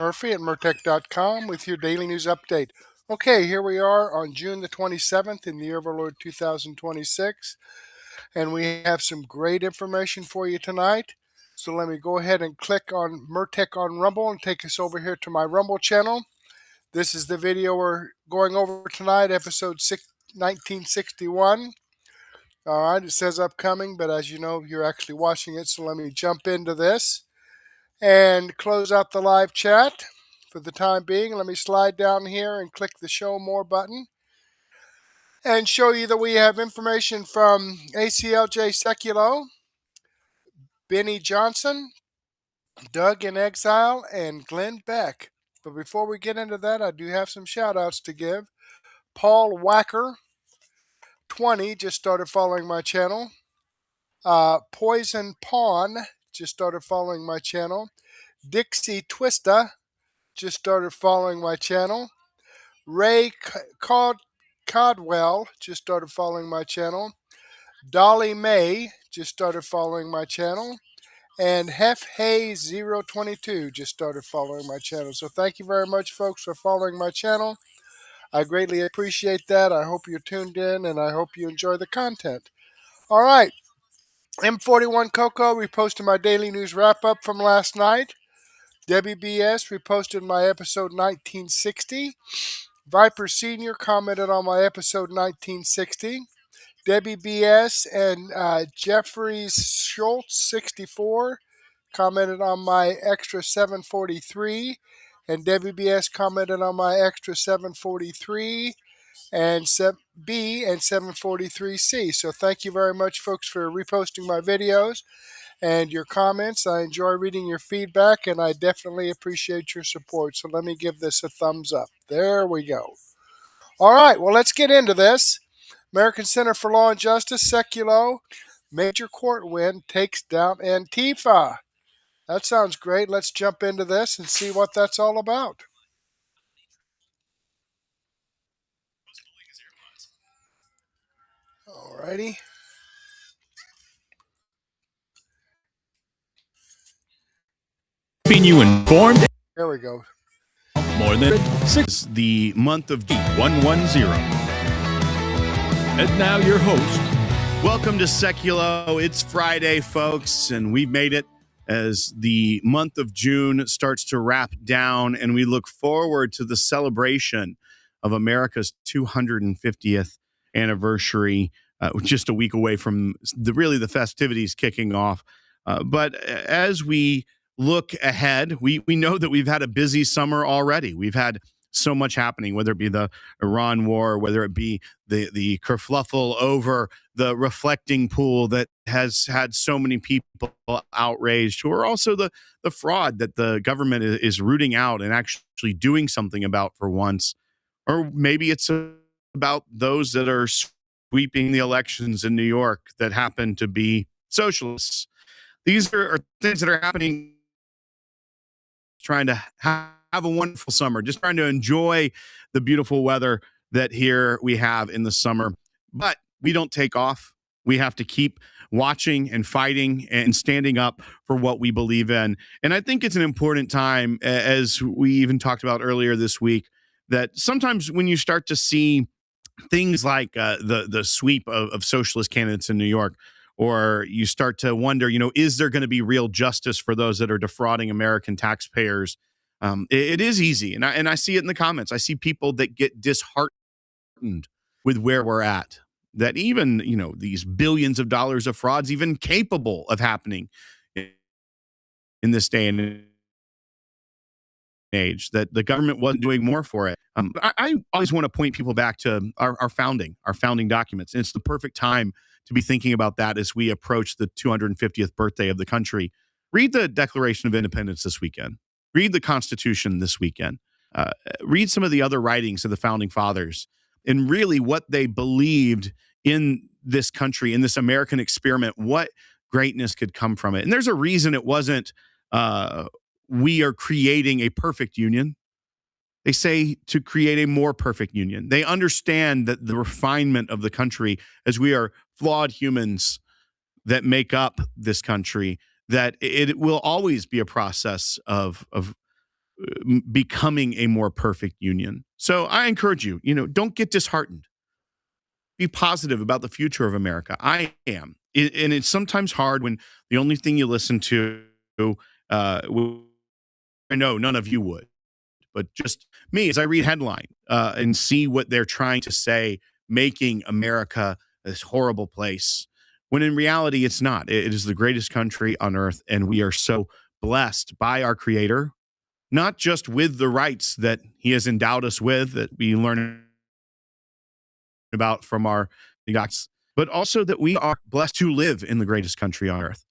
Murphy at Murtech.com with your daily news update. Okay, here we are on June the 27th in the year of our Lord 2026, and we have some great information for you tonight. So let me go ahead and click on Murtech on Rumble and take us over here to my Rumble channel. This is the video we're going over tonight, episode 1961. All right, it says upcoming, but as you know, you're actually watching it, so let me jump into this and close out the live chat for the time being. Let me slide down here and click the show more button and show you that we have information from ACLJ Sekulow, Benny Johnson, Doug in Exile, and Glenn Beck. But before we get into that, I do have some shout outs to give. Paul Wacker 20 just started following my channel. Poison Pawn just started following my channel. Dixie Twista just started following my channel. Ray Codwell just started following my channel. Dolly May just started following my channel. And HefHay022 just started following my channel. So thank you very much, folks, for following my channel. I greatly appreciate that. I hope you're tuned in, and I hope you enjoy the content. All right. M41 Coco reposted my daily news wrap-up from last night. Debbie BS reposted my episode 1960. Viper Sr. commented on my episode 1960. Debbie BS and Jeffries Schultz 64 commented on my extra 743. And Debbie BS commented on my extra 743 and B and 743C. So thank you very much, folks, for reposting my videos and your comments. I enjoy reading your feedback, and I definitely appreciate your support. So let me give this a thumbs up. There we go. All right, well, let's get into this. American Center for Law and Justice, Sekulow, major court win takes down Antifa. That sounds great. Let's jump into this and see what that's all about. All righty. Keeping you informed. There we go. More than 6. The month of D110. And now your host. Welcome to Sekulow. It's Friday, folks, and we've made it as the month of June starts to wrap down, and we look forward to the celebration of America's 250th anniversary, just a week away from the festivities kicking off. But as we look ahead, we know that we've had a busy summer already. We've had so much happening, whether it be the Iran war, whether it be the kerfluffle over the reflecting pool that has had so many people outraged, who are also the fraud that the government is rooting out and actually doing something about for once. Or maybe it's about those that are sweeping the elections in New York that happen to be socialists. These are things that are happening, trying to have a wonderful summer, just trying to enjoy the beautiful weather that here we have in the summer. But we don't take off. We have to keep watching and fighting and standing up for what we believe in. And I think it's an important time, as we even talked about earlier this week, that sometimes when you start to see things like the sweep of socialist candidates in New York, or you start to wonder, is there going to be real justice for those that are defrauding American taxpayers? It is easy. And I see it in the comments. I see people that get disheartened with where we're at, that even, these billions of dollars of frauds even capable of happening in this day and age, that the government wasn't doing more for it. I always want to point people back to our founding documents. And it's the perfect time to be thinking about that as we approach the 250th birthday of the country. Read the Declaration of Independence this weekend. Read the Constitution this weekend. Read some of the other writings of the founding fathers, and really what they believed in this country, in this American experiment, what greatness could come from it. And there's a reason it wasn't, we are creating a perfect union. They say to create a more perfect union. They understand that the refinement of the country, as we are flawed humans that make up this country, that it will always be a process of becoming a more perfect union. So I encourage you, don't get disheartened. Be positive about the future of America. I am. And it's sometimes hard when the only thing you listen to, I know none of you would, but just me as I read headline and see what they're trying to say, making America this horrible place, when in reality it's not. It is the greatest country on earth, and we are so blessed by our Creator, not just with the rights that He has endowed us with, that we learn about from our docs, but also that we are blessed to live in the greatest country on earth.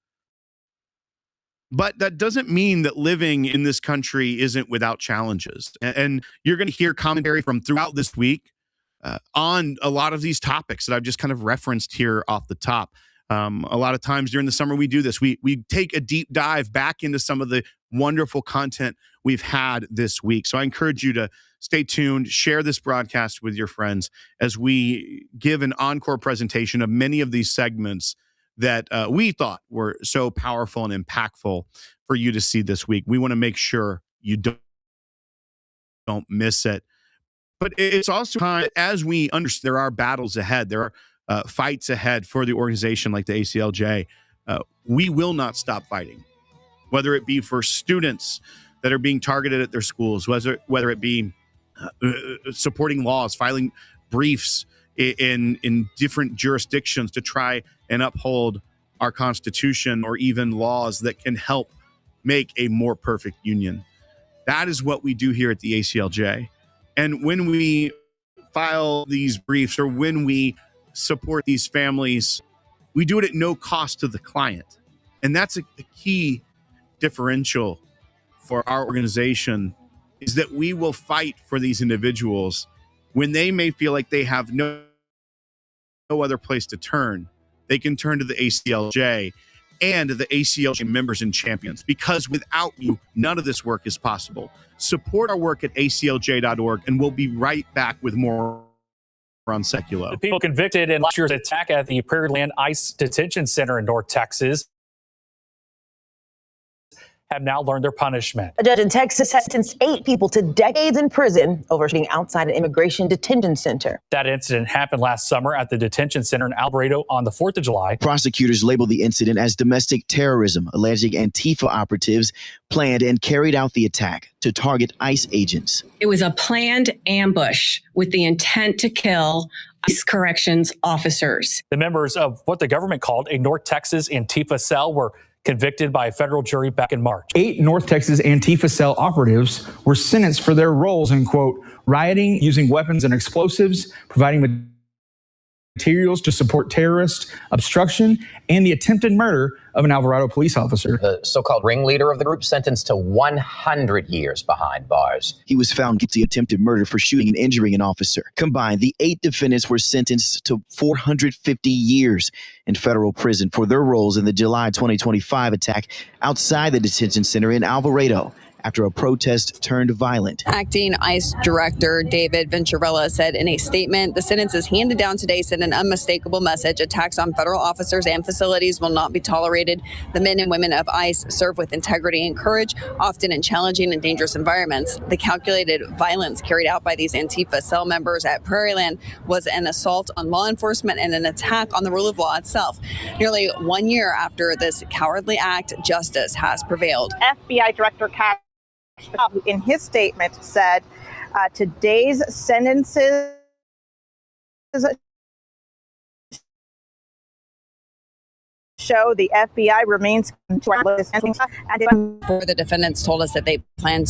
But that doesn't mean that living in this country isn't without challenges. And you're going to hear commentary from throughout this week on a lot of these topics that I've just kind of referenced here off the top. A lot of times during the summer, we do this. We take a deep dive back into some of the wonderful content we've had this week. So I encourage you to stay tuned, share this broadcast with your friends as we give an encore presentation of many of these segments that we thought were so powerful and impactful for you to see this week. We want to make sure you don't miss it. But it's also time, as we understand there are battles ahead, there are fights ahead for the organization like the ACLJ. We will not stop fighting, whether it be for students that are being targeted at their schools, whether it be supporting laws, filing briefs in different jurisdictions to try and uphold our Constitution, or even laws that can help make a more perfect union. That is what we do here at the ACLJ. And when we file these briefs, or when we support these families, we do it at no cost to the client. And that's a key differential for our organization, is that we will fight for these individuals when they may feel like they have no other place to turn. They can turn to the ACLJ and the ACLJ members and champions, because without you, none of this work is possible. Support our work at aclj.org, and we'll be right back with more on Sekulow. The people convicted in last year's attack at the Prairie Land ICE detention center in North Texas have now learned their punishment. A judge in Texas has sentenced 8 people to decades in prison over shooting outside an immigration detention center. That incident happened last summer at the detention center in Alvarado on the 4th of July. Prosecutors labeled the incident as domestic terrorism, alleging Antifa operatives planned and carried out the attack to target ICE agents. It was a planned ambush with the intent to kill ICE corrections officers. The members of what the government called a North Texas Antifa cell were convicted by a federal jury back in March. 8 North Texas Antifa cell operatives were sentenced for their roles in, quote, rioting, using weapons and explosives, providing materials to support terrorists, obstruction, and the attempted murder of an Alvarado police officer. The so-called ringleader of the group sentenced to 100 years behind bars. He was found guilty of attempted murder for shooting and injuring an officer. Combined, the 8 defendants were sentenced to 450 years in federal prison for their roles in the July 2025 attack outside the detention center in Alvarado, after a protest turned violent. Acting ICE Director David Venturella said in a statement, the sentences handed down today send an unmistakable message. Attacks on federal officers and facilities will not be tolerated. The men and women of ICE serve with integrity and courage, often in challenging and dangerous environments. The calculated violence carried out by these Antifa cell members at Prairie Land was an assault on law enforcement and an attack on the rule of law itself. Nearly 1 year after this cowardly act, justice has prevailed. FBI Director Cash, in his statement, said today's sentences show the FBI remains to our list. For the defendants told us that they plan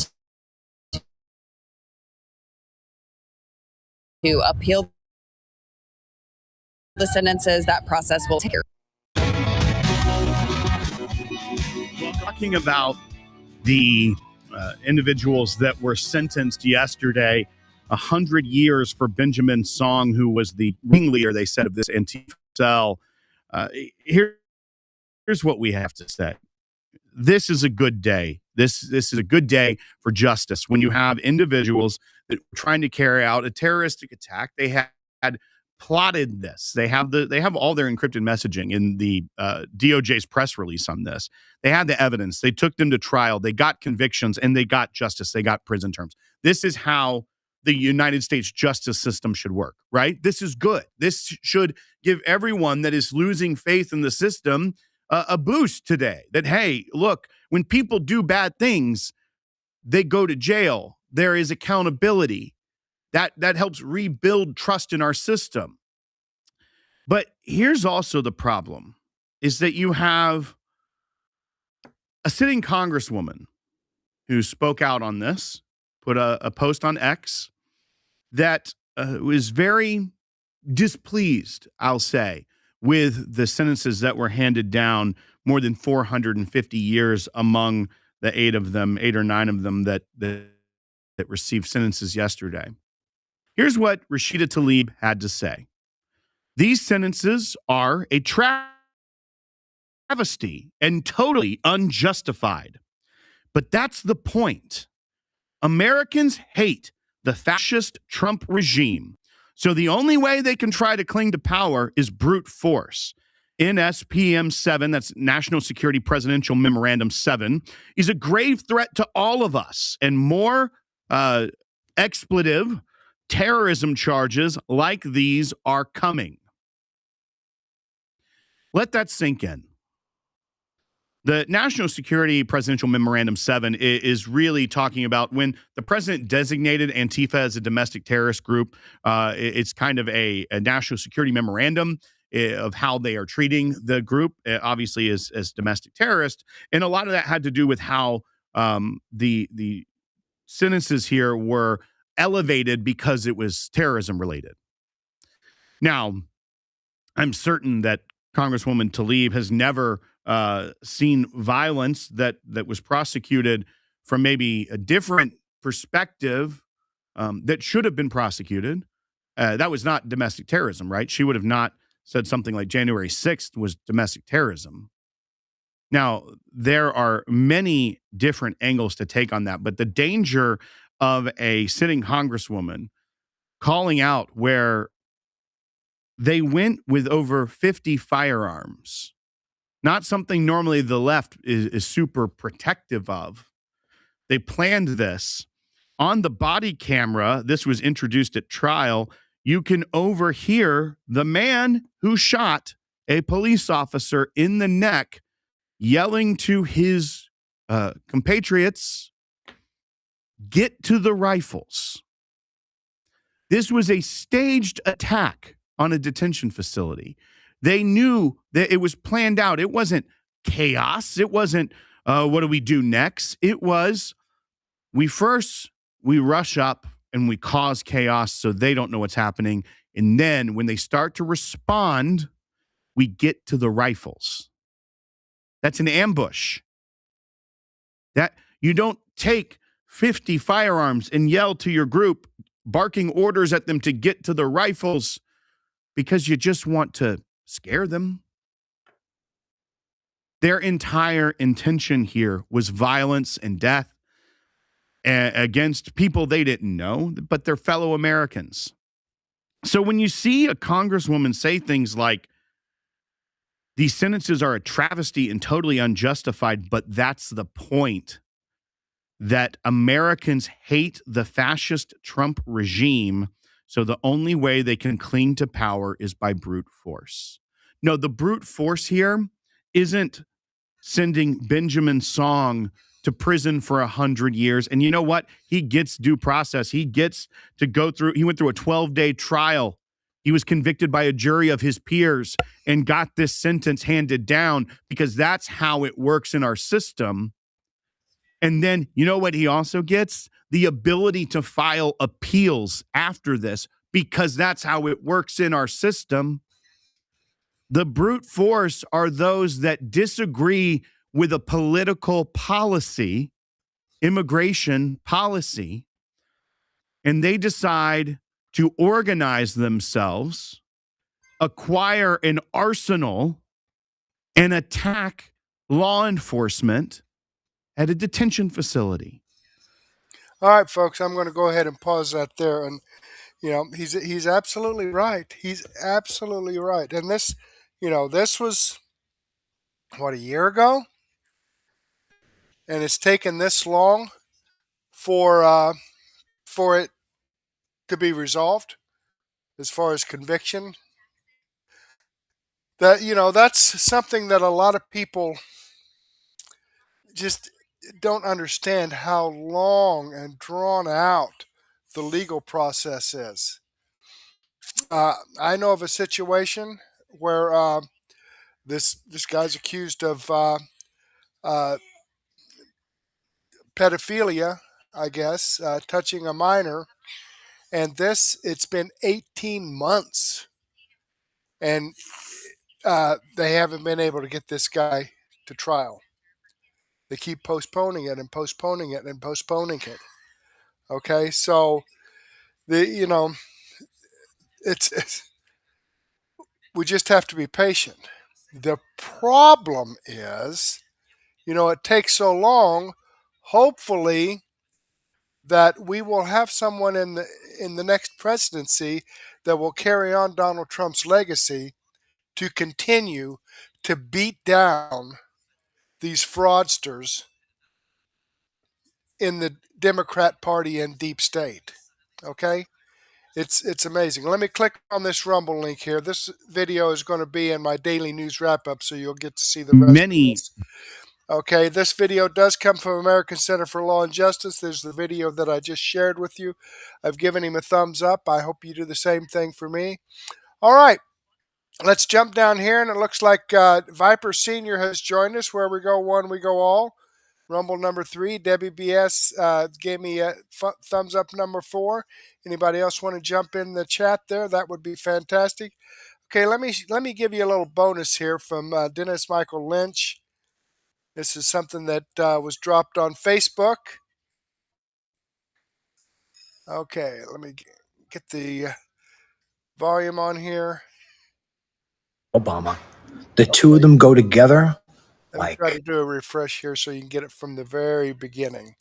to appeal the sentences. That process will take care. Well, talking about the individuals that were sentenced yesterday, 100 years for Benjamin Song, who was the ringleader, they said, of this Antifa cell. Here's what we have to say. This is a good day. This is a good day for justice when you have individuals that were trying to carry out a terroristic attack. They had plotted this. They have all their encrypted messaging in the DOJ's press release on this. They had the evidence. They took them to trial. They got convictions, and they got justice. They got prison terms. This is how the United States justice system should work, right? This is good. This should give everyone that is losing faith in the system a boost today. That, hey, look, when people do bad things, they go to jail. There is accountability. That helps rebuild trust in our system. But here's also the problem, is that you have a sitting congresswoman who spoke out on this, put a post on X that was very displeased, I'll say, with the sentences that were handed down, more than 450 years among the 8 or 9 of them that received sentences yesterday. Here's what Rashida Tlaib had to say. These sentences are a travesty and totally unjustified. But that's the point. Americans hate the fascist Trump regime. So the only way they can try to cling to power is brute force. NSPM 7, that's National Security Presidential Memorandum 7, is a grave threat to all of us, and more expletive terrorism charges like these are coming. Let that sink in. The National Security Presidential Memorandum 7 is really talking about when the president designated Antifa as a domestic terrorist group. It's kind of a national security memorandum of how they are treating the group, obviously as domestic terrorists. And a lot of that had to do with how the sentences here were elevated because it was terrorism related. Now, I'm certain that Congresswoman Tlaib has never seen violence that was prosecuted from maybe a different perspective that should have been prosecuted. That was not domestic terrorism, right? She would have not said something like January 6th was domestic terrorism. Now, there are many different angles to take on that, but the danger of a sitting congresswoman calling out where they went with over 50 firearms, not something normally the left is super protective of. They planned this. On the body camera, this was introduced at trial, you can overhear the man who shot a police officer in the neck yelling to his compatriots, "Get to the rifles." This was a staged attack on a detention facility. They knew that it was planned out. It wasn't chaos. It wasn't, what do we do next? It was, we rush up and we cause chaos so they don't know what's happening. And then when they start to respond, we get to the rifles. That's an ambush. That you don't take 50 firearms and yell to your group, barking orders at them to get to the rifles because you just want to scare them. Their entire intention here was violence and death against people they didn't know, but their fellow Americans. So when you see a congresswoman say things like, these sentences are a travesty and totally unjustified, but that's the point, that Americans hate the fascist Trump regime, so the only way they can cling to power is by brute force. No, the brute force here isn't sending Benjamin Song to prison for 100 years. And you know what? He gets due process. He gets to go through, he went through a 12-day trial. He was convicted by a jury of his peers and got this sentence handed down because that's how it works in our system. And then, you know what he also gets? The ability to file appeals after this because that's how it works in our system. The brute force are those that disagree with a political policy, immigration policy, and they decide to organize themselves, acquire an arsenal, and attack law enforcement at a detention facility. All right, folks, I'm going to go ahead and pause that there. And He's absolutely right. He's absolutely right. And this, this was what, a year ago, and it's taken this long for it to be resolved as far as conviction. That's something that a lot of people just don't understand, how long and drawn out the legal process is. I know of a situation where this guy's accused of pedophilia, I guess, touching a minor, and it's been 18 months, and they haven't been able to get this guy to trial. They keep postponing it and postponing it and postponing it. Okay, so it's we just have to be patient. The problem is, it takes so long. Hopefully, that we will have someone in the next presidency that will carry on Donald Trump's legacy to continue to beat down these fraudsters in the Democrat Party and deep state. Okay? It's amazing. Let me click on this Rumble link here. This video is going to be in my daily news wrap-up, so you'll get to see the rest of this. Okay, this video does come from American Center for Law and Justice. There's the video that I just shared with you. I've given him a thumbs up. I hope you do the same thing for me. All right, let's jump down here, and it looks like Viper Senior has joined us. Where we go one, we go all. Rumble number 3. Debbie BS gave me a thumbs up number 4. Anybody else want to jump in the chat there? That would be fantastic. Okay, let me give you a little bonus here from Dennis Michael Lynch. This is something that was dropped on Facebook. Okay, let me get the volume on here. Obama. The two of them go together. Let me try to do a refresh here so you can get it from the very beginning.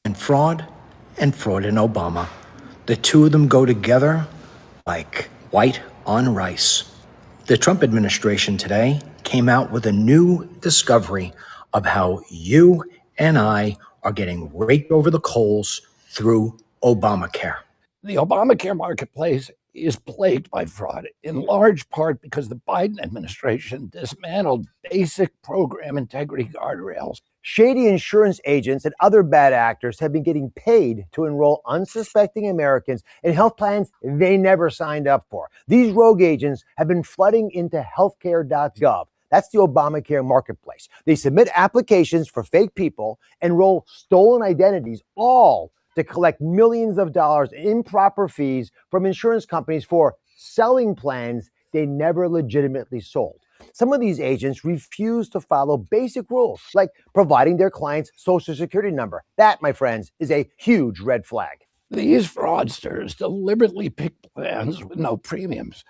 And fraud and Obama. The two of them go together like white on rice. The Trump administration today came out with a new discovery of how you and I are getting raked over the coals through Obamacare. The Obamacare marketplace is plagued by fraud, in large part because the Biden administration dismantled basic program integrity guardrails. Shady insurance agents and other bad actors have been getting paid to enroll unsuspecting Americans in health plans they never signed up for. These rogue agents have been flooding into healthcare.gov. That's the Obamacare marketplace. They submit applications for fake people, enroll stolen identities, all to collect millions of dollars in improper fees from insurance companies for selling plans they never legitimately sold. Some of these agents refuse to follow basic rules, like providing their client's social security number. That, my friends, is a huge red flag. These fraudsters deliberately pick plans with no premiums.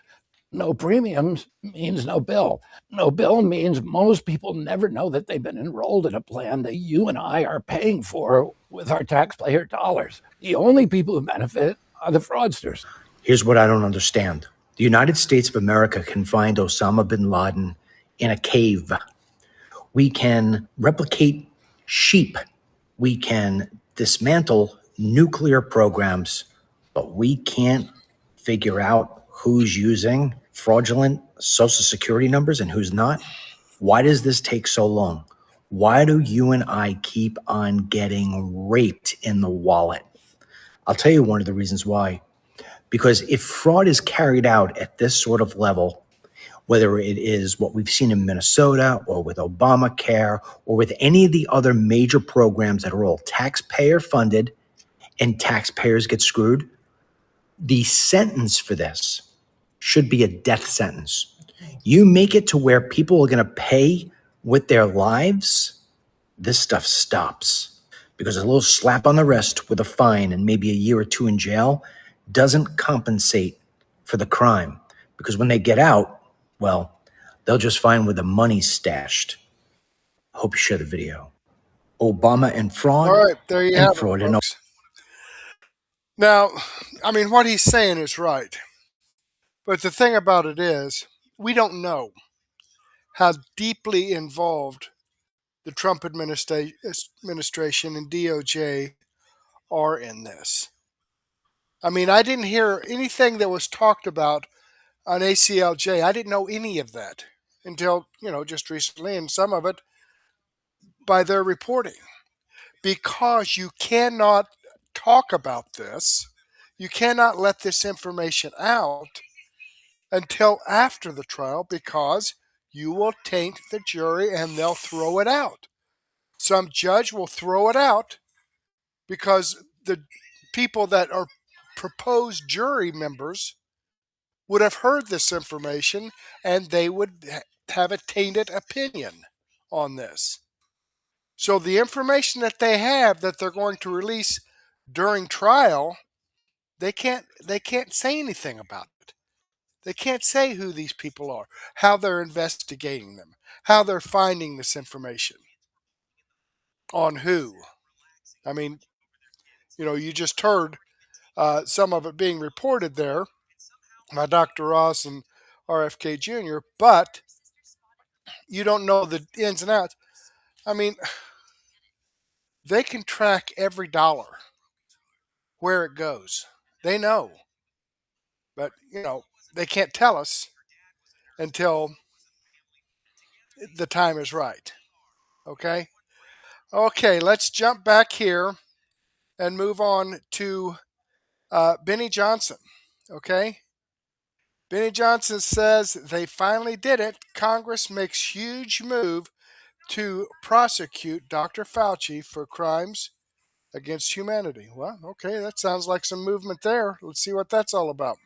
No premiums means no bill. No bill means most people never know that they've been enrolled in a plan that you and I are paying for with our taxpayer dollars. The only people who benefit are the fraudsters. Here's what I don't understand. The United States of America can find Osama bin Laden in a cave. We can replicate sheep. We can dismantle nuclear programs, but we can't figure out who's using fraudulent social security numbers and who's not. Why does this take so long? Why do you and I keep on getting raped in the wallet? I'll tell you one of the reasons why. Because if fraud is carried out at this sort of level, whether it is what we've seen in Minnesota or with Obamacare or with any of the other major programs that are all taxpayer funded and taxpayers get screwed, the sentence for this should be a death sentence. You make it to where people are going to pay with their lives, this stuff stops. Because a little slap on the wrist with a fine and maybe a year or 2 in jail doesn't compensate for the crime. Because when they get out, well, they'll just find where the money's stashed. Hope you share the video. Obama and fraud. All right, there you have fraud it, folks. Now, I mean, what he's saying is right. But the thing about it is, we don't know how deeply involved the Trump administration and DOJ are in this. I mean, I didn't hear anything that was talked about on ACLJ. I didn't know any of that until, just recently, and some of it by their reporting. Because you cannot talk about this, you cannot let this information out until after the trial, because you will taint the jury and they'll throw it out. Some judge will throw it out because the people that are proposed jury members would have heard this information and they would have a tainted opinion on this. So the information that they have that they're going to release during trial, they can't say anything about it. They can't say who these people are, how they're investigating them, how they're finding this information, on who. I mean, you just heard some of it being reported there by Dr. Ross and RFK Jr., but you don't know the ins and outs. I mean, they can track every dollar, where it goes. They know. But, they can't tell us until the time is right. Okay? Okay, let's jump back here and move on to Benny Johnson. Okay? Benny Johnson says they finally did it. Congress makes huge move to prosecute Dr. Fauci for crimes against humanity. Well, okay, that sounds like some movement there. Let's see what that's all about.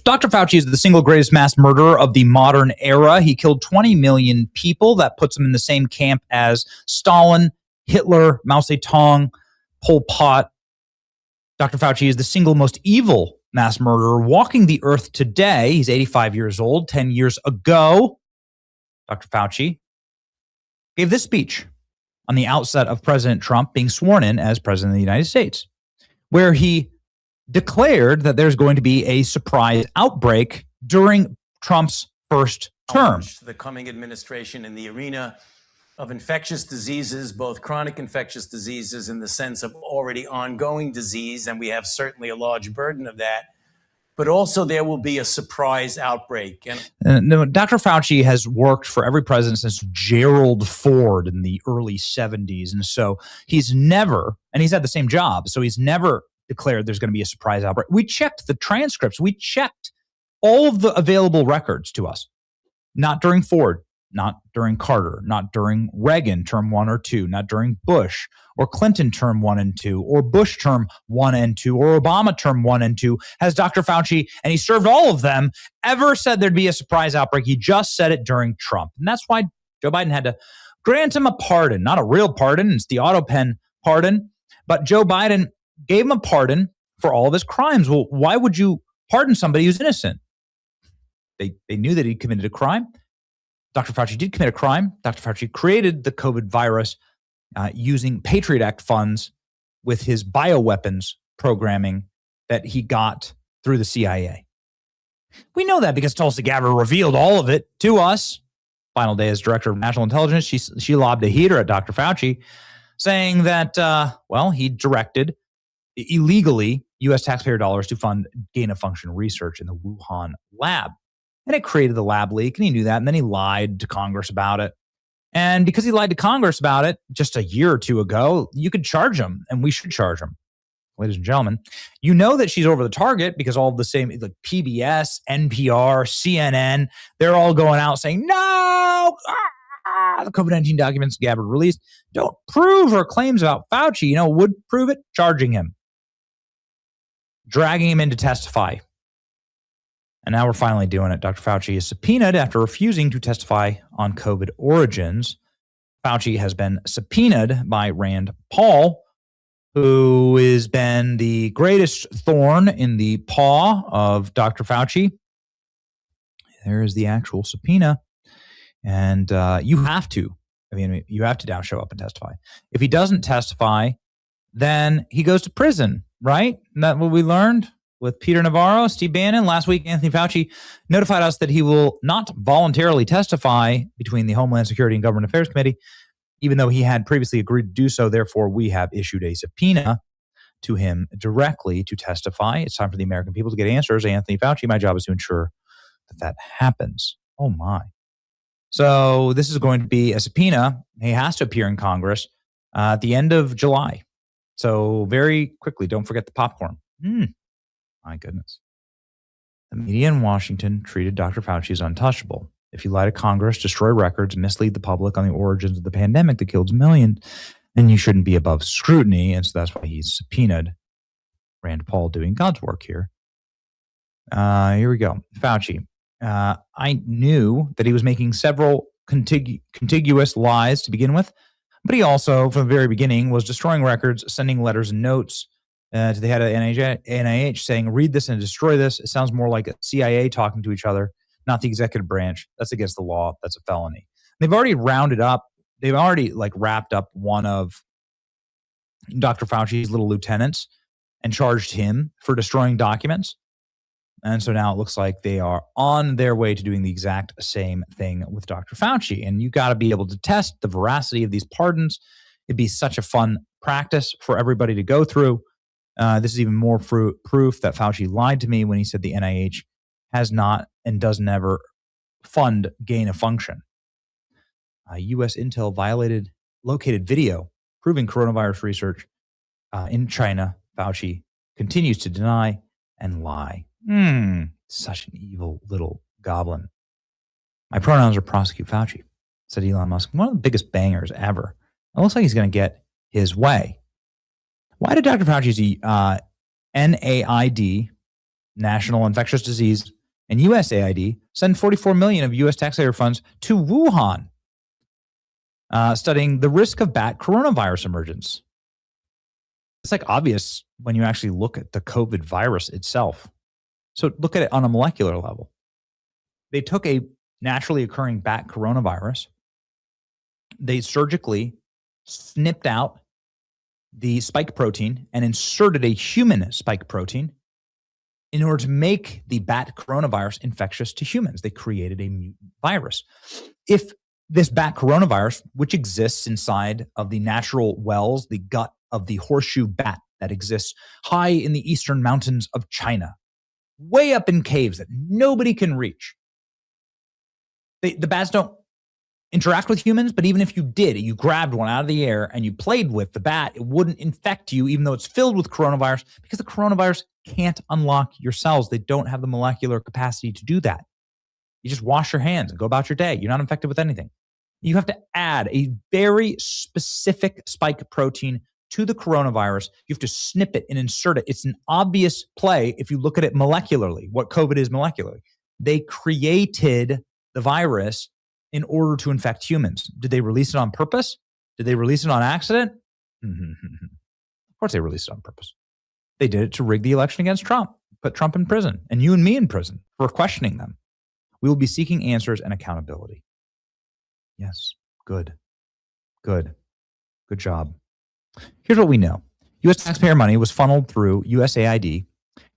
Dr. Fauci is the single greatest mass murderer of the modern era. He killed 20 million people. That puts him in the same camp as Stalin, Hitler, Mao Zedong, Pol Pot. Dr. Fauci is the single most evil mass murderer walking the earth today. He's 85 years old. 10 years ago, Dr. Fauci gave this speech on the outset of President Trump being sworn in as president of the United States, where he declared that there's going to be a surprise outbreak during Trump's first term. The coming administration in the arena of infectious diseases, both chronic infectious diseases in the sense of already ongoing disease, and we have certainly a large burden of that, but also there will be a surprise outbreak. No, Dr. Fauci has worked for every president since Gerald Ford in the early 70s. And so he's never, and he's had the same job, so he's never declared there's going to be a surprise outbreak. We checked the transcripts. We checked all of the available records to us. Not during Ford, not during Carter, not during Reagan term 1 or 2, not during Bush or Clinton term 1 and 2, or Bush term 1 and 2, or Obama term 1 and 2, has Dr. Fauci, and he served all of them, ever said there'd be a surprise outbreak. He just said it during Trump. And that's why Joe Biden had to grant him a pardon, not a real pardon. It's the auto pen pardon. But Joe Biden gave him a pardon for all of his crimes. Well, why would you pardon somebody who's innocent? They knew that he committed a crime. Dr. Fauci did commit a crime. Dr. Fauci created the COVID virus using Patriot Act funds with his bioweapons programming that he got through the CIA. We know that because Tulsi Gabbard revealed all of it to us. Final day as director of national intelligence, she lobbed a heater at Dr. Fauci, saying that, he directed illegally U.S. taxpayer dollars to fund gain-of-function research in the Wuhan lab. And it created the lab leak, and he knew that, and then he lied to Congress about it. And because he lied to Congress about it just a year or two ago, you could charge him, and we should charge him. Ladies and gentlemen, you know that she's over the target because all of the same, like PBS, NPR, CNN, they're all going out saying, no, the COVID-19 documents Gabbard released don't prove her claims about Fauci. Would prove it, charging him, dragging him in to testify. And now we're finally doing it. Dr. Fauci is subpoenaed after refusing to testify on COVID origins. Fauci has been subpoenaed by Rand Paul, who has been the greatest thorn in the paw of Dr. Fauci. There is the actual subpoena. And you have to now show up and testify. If he doesn't testify, then he goes to prison right? Isn't that what we learned with Peter Navarro, Steve Bannon? Last week, Anthony Fauci notified us that he will not voluntarily testify between the Homeland Security and Government Affairs Committee, even though he had previously agreed to do so. Therefore, we have issued a subpoena to him directly to testify. It's time for the American people to get answers. Anthony Fauci, my job is to ensure that that happens. Oh, my. So this is going to be a subpoena. He has to appear in Congress at the end of July. So very quickly, don't forget the popcorn. My goodness. The media in Washington treated Dr. Fauci as untouchable. If you lie to Congress, destroy records, mislead the public on the origins of the pandemic that killed millions, then you shouldn't be above scrutiny. And so that's why he's subpoenaed. Rand Paul doing God's work here. Here we go. Fauci. I knew that he was making several contiguous lies to begin with, but he also, from the very beginning, was destroying records, sending letters and notes to the head of NIH saying, read this and destroy this. It sounds more like a CIA talking to each other, not the executive branch. That's against the law. That's a felony. They've already wrapped up one of Dr. Fauci's little lieutenants and charged him for destroying documents. And so now it looks like they are on their way to doing the exact same thing with Dr. Fauci. And you got to be able to test the veracity of these pardons. It'd be such a fun practice for everybody to go through. This is even more proof that Fauci lied to me when he said the NIH has not and does never fund gain of function. U.S. intel located video proving coronavirus research in China. Fauci continues to deny and lie. Such an evil little goblin. My pronouns are prosecute Fauci, said Elon Musk. One of the biggest bangers ever. It looks like he's going to get his way. Why did Dr. Fauci's NAID, National Infectious Disease, and USAID send $44 million of U.S. taxpayer funds to Wuhan, studying the risk of bat coronavirus emergence? It's like obvious when you actually look at the COVID virus itself. So look at it on a molecular level. They took a naturally occurring bat coronavirus. They surgically snipped out the spike protein and inserted a human spike protein in order to make the bat coronavirus infectious to humans. They created a mutant virus. If this bat coronavirus, which exists inside of the natural wells, the gut of the horseshoe bat that exists high in the eastern mountains of China, way up in caves that nobody can reach. The bats don't interact with humans, but even if you did, you grabbed one out of the air and you played with the bat, it wouldn't infect you, even though it's filled with coronavirus, because the coronavirus can't unlock your cells. They don't have the molecular capacity to do that. You just wash your hands and go about your day. You're not infected with anything. You have to add a very specific spike protein to the coronavirus. You have to snip it and insert it. It's an obvious play if you look at it molecularly, what COVID is molecularly. They created the virus in order to infect humans. Did they release it on purpose? Did they release it on accident? Of course they released it on purpose. They did it to rig the election against Trump, put Trump in prison, and you and me in prison for questioning them. We will be seeking answers and accountability. Yes, good job. Here's what we know. U.S. taxpayer money was funneled through USAID,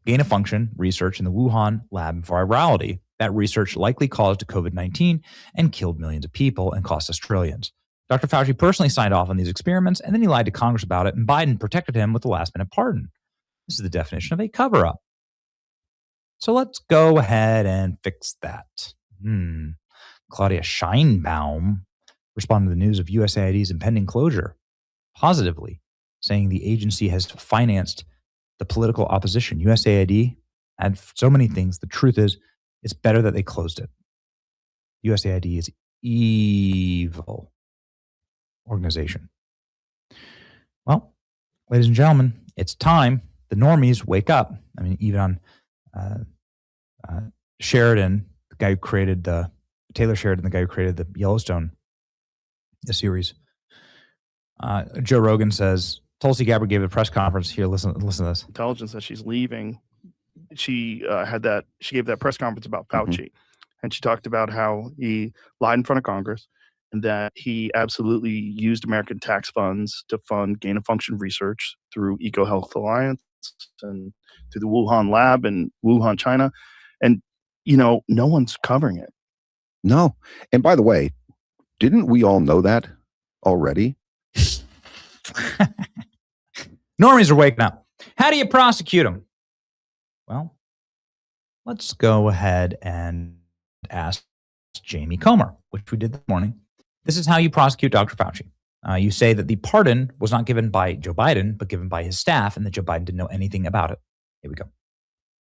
gain of function research in the Wuhan lab for virality. That research likely caused COVID-19 and killed millions of people and cost us trillions. Dr. Fauci personally signed off on these experiments, and then he lied to Congress about it, and Biden protected him with a last-minute pardon. This is the definition of a cover-up. So let's go ahead and fix that. Claudia Scheinbaum responded to the news of USAID's impending closure positively, saying the agency has financed the political opposition. USAID had so many things. The truth is, it's better that they closed it. USAID is evil organization. Well, ladies and gentlemen, it's time. The normies wake up. I mean, even on Sheridan, the guy who created Taylor Sheridan, the guy who created the Yellowstone series. Joe Rogan says, Tulsi Gabbard gave a press conference. Here, listen to this. Intelligence that she's leaving. She gave that press conference about Fauci, and she talked about how he lied in front of Congress and that he absolutely used American tax funds to fund gain of function research through EcoHealth Alliance and to the Wuhan lab in Wuhan, China. And, no one's covering it. No. And by the way, didn't we all know that already? Normies are waking up. How do you prosecute them? Well, let's go ahead and ask Jamie Comer, which we did this morning. This is how you prosecute Dr. Fauci. You say that the pardon was not given by Joe Biden, but given by his staff, and that Joe Biden didn't know anything about it. Here we go.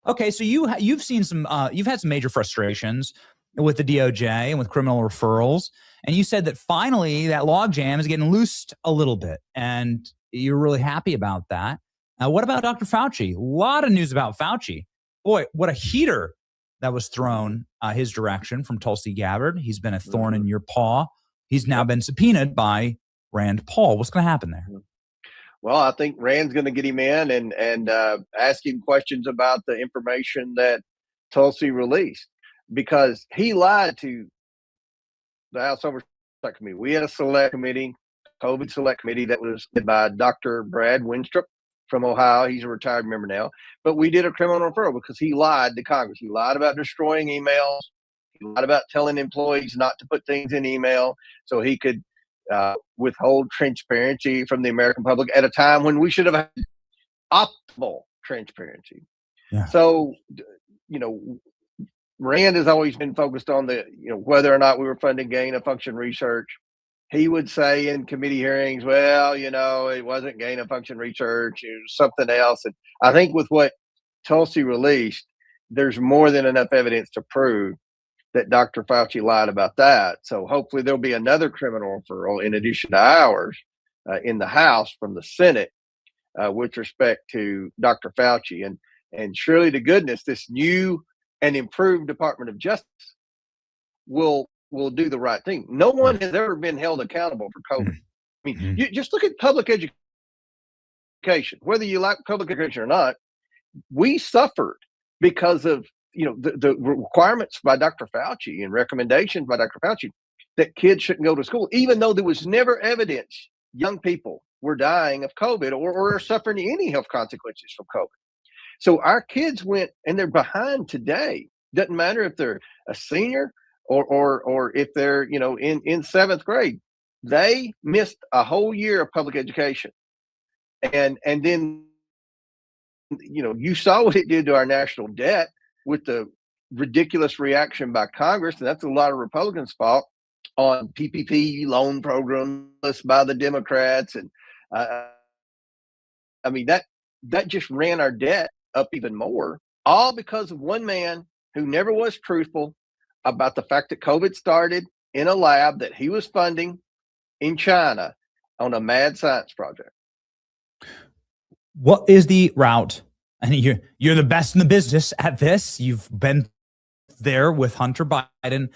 Okay, so you've seen some, you've had some major frustrations with the DOJ and with criminal referrals, and you said that finally that logjam is getting loosed a little bit, and you're really happy about that. What about Dr. Fauci? A lot of news about Fauci. Boy, what a heater that was thrown his direction from Tulsi Gabbard. He's been a thorn in your paw. He's now been subpoenaed by Rand Paul. What's going to happen there? Well, I think Rand's going to get him in and ask him questions about the information that Tulsi released, because he lied to the House Oversight Committee. We had a select committee, COVID select committee, that was led by Dr. Brad Winstrup from Ohio. He's a retired member now. But we did a criminal referral because he lied to Congress. He lied about destroying emails. He lied about telling employees not to put things in email so he could withhold transparency from the American public at a time when we should have had optimal transparency. Yeah. So, Rand has always been focused on whether or not we were funding gain of function research. He would say in committee hearings, well, it wasn't gain of function research, it was something else. And I think with what Tulsi released, there's more than enough evidence to prove that Dr. Fauci lied about that. So hopefully there'll be another criminal referral in addition to ours in the House from the Senate with respect to Dr. Fauci. And surely to goodness, this new and improved Department of Justice will do the right thing. No one has ever been held accountable for COVID. I mean, you just look at public education. Whether you like public education or not, we suffered because of the requirements by Dr. Fauci and recommendations by Dr. Fauci that kids shouldn't go to school, even though there was never evidence young people were dying of COVID or suffering any health consequences from COVID. So our kids went, and they're behind today. Doesn't matter if they're a senior or if they're in seventh grade. They missed a whole year of public education, and then you saw what it did to our national debt with the ridiculous reaction by Congress, and that's a lot of Republicans' fault, on PPP loan programs by the Democrats. And I mean, that just ran our debt up even more, all because of one man who never was truthful about the fact that COVID started in a lab that he was funding in China on a mad science project. What is the route? And you're the best in the business at this. You've been there with Hunter Biden.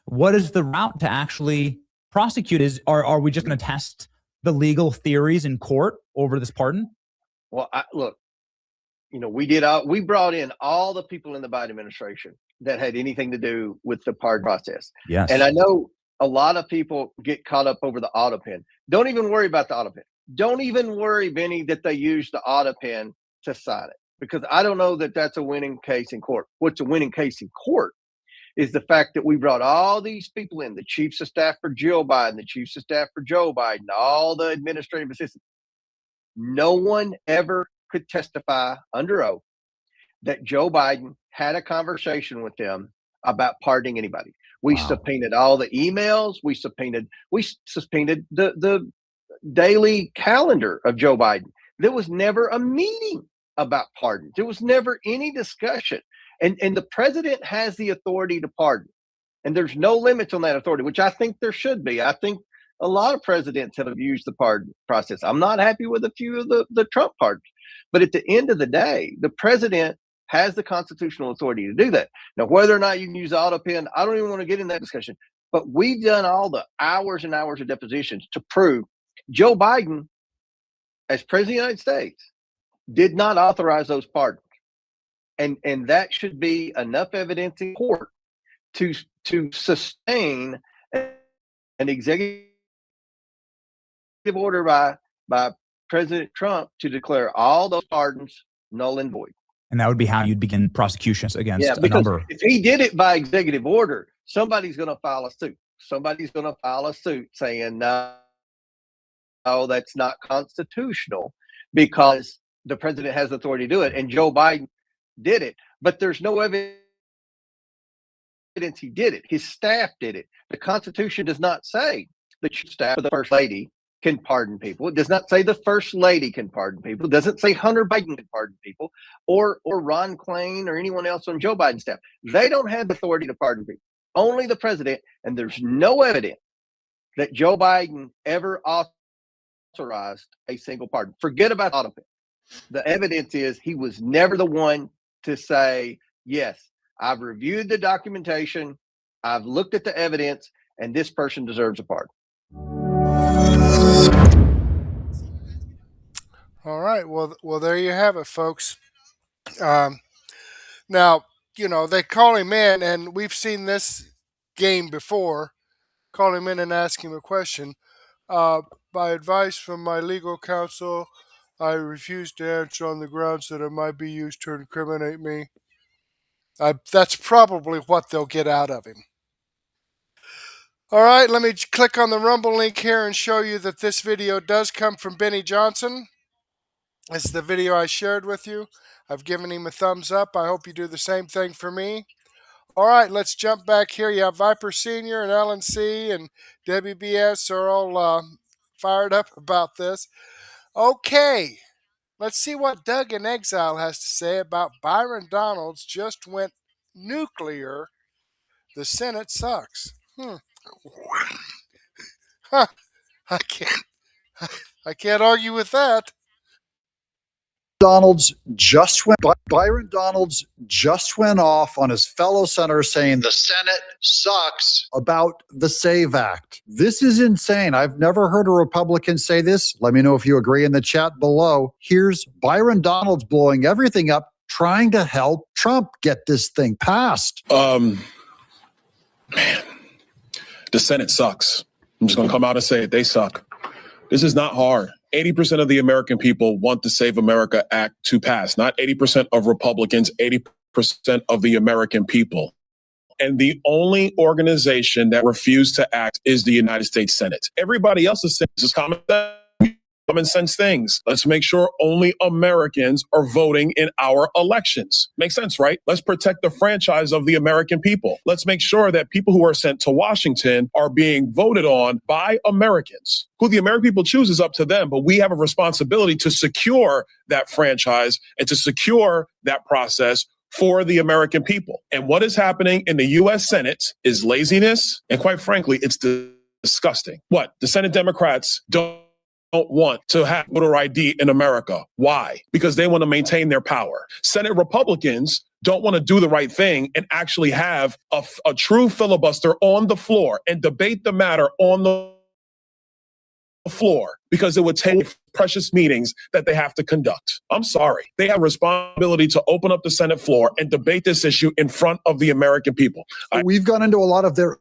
What is the route to actually prosecute? Are we just going to test the legal theories in court over this pardon? Well, look, we brought in all the people in the Biden administration that had anything to do with the pardon process. Yes. And I know a lot of people get caught up over the auto pen. Don't even worry about the auto pen. Don't even worry, Benny, that they used the auto pen to sign it, because I don't know that that's a winning case in court. What's a winning case in court is the fact that we brought all these people in, the chiefs of staff for Jill Biden, the chiefs of staff for Joe Biden, all the administrative assistants. No one ever could testify under oath that Joe Biden had a conversation with them about pardoning anybody. We subpoenaed all the emails. We subpoenaed the daily calendar of Joe Biden. There was never a meeting about pardon. There was never any discussion. And the president has the authority to pardon. And there's no limits on that authority, which I think there should be. I think a lot of presidents have abused the pardon process. I'm not happy with a few of the Trump pardons. But at the end of the day, the president has the constitutional authority to do that. Now, whether or not you can use auto pen, I don't even want to get in that discussion. But we've done all the hours and hours of depositions to prove Joe Biden, as president of the United States, did not authorize those pardons. And that should be enough evidence in court to sustain an executive order by President Trump to declare all those pardons null and void. And that would be how you'd begin prosecutions against Yeah, a because number. if he did it by executive order, somebody's going to file a suit. Somebody's going to file a suit saying, no, that's not constitutional because the president has authority to do it. And Joe Biden did it. But there's no evidence he did it. His staff did it. The Constitution does not say the chief of staff or the first lady can pardon people. It does not say the first lady can pardon people. It doesn't say Hunter Biden can pardon people or Ron Klain or anyone else on Joe Biden's staff. They don't have the authority to pardon people. Only the president. And there's no evidence that Joe Biden ever authorized a single pardon. Forget about all of it. The evidence is he was never the one to say, yes, I've reviewed the documentation, I've looked at the evidence, and this person deserves a pardon. All right. Well, there you have it, folks. Now, you know, they call him in, and we've seen this game before. Call him in and ask him a question. By advice from my legal counsel, I refuse to answer on the grounds that it might be used to incriminate me. That's probably what they'll get out of him. All right, let me click on the Rumble link here and show you that this video does come from Benny Johnson. It's the video I shared with you. I've given him a thumbs up. I hope you do the same thing for me. All right, let's jump back here. You have Viper Sr. and Ellen C. and Debbie BS are all fired up about this. Okay, let's see what Doug in Exile has to say about Byron Donalds just went nuclear. The Senate sucks. Huh. I can't argue with that. Byron Donalds just went off on his fellow senator saying the Senate sucks about the SAVE Act. This is insane. I've never heard a Republican say this. Let me know if you agree in the chat below. Here's Byron Donalds blowing everything up, trying to help Trump get this thing passed. Man, the Senate sucks. I'm just going to come out and say it. They suck. This is not hard. 80% of the American people want the Save America Act to pass, not 80% of Republicans, 80% of the American people. And the only organization that refused to act is the United States Senate. Everybody else is saying this is common sense things. Let's make sure only Americans are voting in our elections. Makes sense, right? Let's protect the franchise of the American people. Let's make sure that people who are sent to Washington are being voted on by Americans. Who the American people choose is up to them, but we have a responsibility to secure that franchise and to secure that process for the American people. And what is happening in the U.S. Senate is laziness, and quite frankly, it's disgusting. What? The Senate Democrats don't want to have voter ID in America. Why? Because they want to maintain their power. Senate Republicans don't want to do the right thing and actually have a true filibuster on the floor and debate the matter on the floor because it would take precious meetings that they have to conduct. I'm sorry. They have a responsibility to open up the Senate floor and debate this issue in front of the American people. We've gone into a lot of their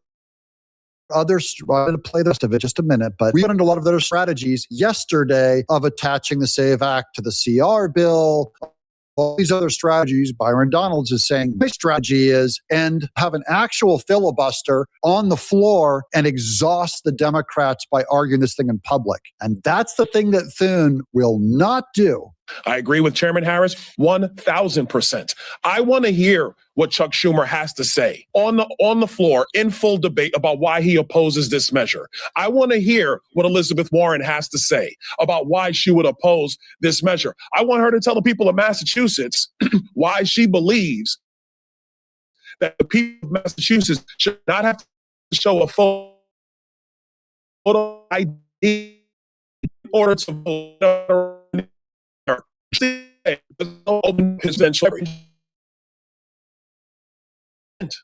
others. I'm going to play the rest of it just a minute, but we went into a lot of their strategies yesterday of attaching the SAVE Act to the CR bill. All these other strategies, Byron Donalds is saying my strategy is and have an actual filibuster on the floor and exhaust the Democrats by arguing this thing in public. And that's the thing that Thune will not do. I agree with Chairman Harris 1,000%. I want to hear what Chuck Schumer has to say on the floor in full debate about why he opposes this measure. I want to hear what Elizabeth Warren has to say about why she would oppose this measure. I want her to tell the people of Massachusetts why she believes that the people of Massachusetts should not have to show a photo ID in order to vote.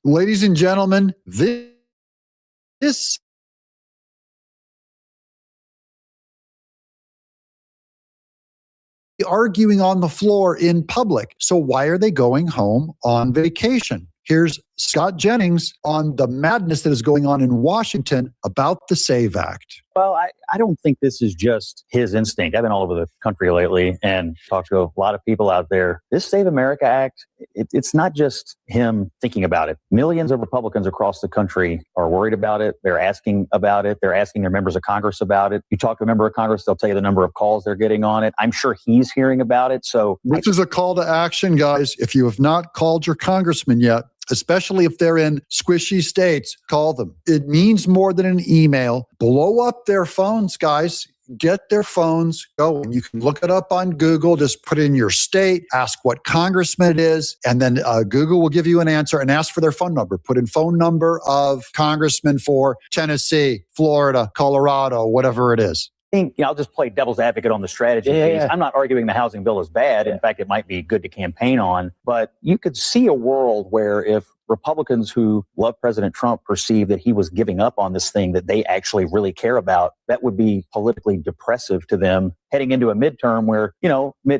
Ladies and gentlemen, this arguing on the floor in public. So why are they going home on vacation? Here's Scott Jennings on the madness that is going on in Washington about the SAVE Act. Well, I don't think this is just his instinct. I've been all over the country lately and talked to a lot of people out there. This Save America Act, it's not just him thinking about it. Millions of Republicans across the country are worried about it. They're asking about it. They're asking their members of Congress about it. You talk to a member of Congress, they'll tell you the number of calls they're getting on it. I'm sure he's hearing about it. So this is a call to action, guys. If you have not called your congressman yet, especially if they're in squishy states, call them. It means more than an email. Blow up their phones, guys. Get their phones going. You can look it up on Google. Just put in your state, ask what congressman it is, and then Google will give you an answer and ask for their phone number. Put in phone number of congressman for Tennessee, Florida, Colorado, whatever it is. think, I'll just play devil's advocate on the strategy piece. I'm not arguing the housing bill is bad. In fact, it might be good to campaign on. But you could see a world where if Republicans who love President Trump perceive that he was giving up on this thing that they actually really care about, that would be politically depressive to them heading into a midterm where,